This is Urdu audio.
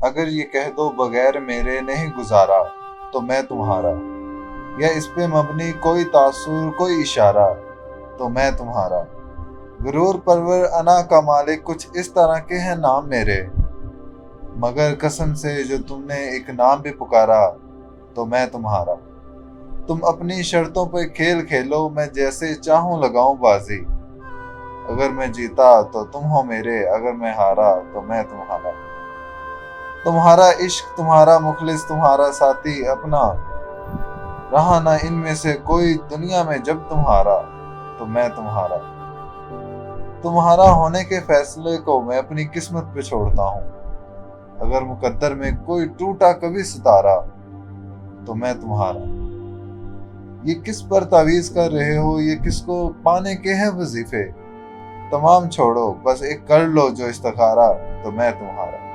اگر یہ کہہ دو بغیر میرے نہیں گزارا تو میں تمہارا، یا اس پہ مبنی کوئی تاثر کوئی اشارہ تو میں تمہارا، غرور پرور انا کا مالک کچھ اس طرح کے ہیں نام میرے، مگر قسم سے جو تم نے ایک نام بھی پکارا تو میں تمہارا، تم اپنی شرطوں پہ کھیل کھیلو میں جیسے چاہوں لگاؤں بازی، اگر میں جیتا تو تم ہو میرے، اگر میں ہارا تو میں تمہارا، تمہارا عشق تمہارا مخلص تمہارا ساتھی اپنا، رہا نہ ان میں سے کوئی دنیا میں جب تمہارا تو میں تمہارا، تمہارا ہونے کے فیصلے کو میں اپنی قسمت پہ چھوڑتا ہوں، اگر مقدر میں کوئی ٹوٹا کبھی ستارہ تو میں تمہارا، یہ کس پر تعویذ کر رہے ہو، یہ کس کو پانے کے ہیں وظیفے، تمام چھوڑو بس ایک کر لو جو استخارہ تو میں تمہارا۔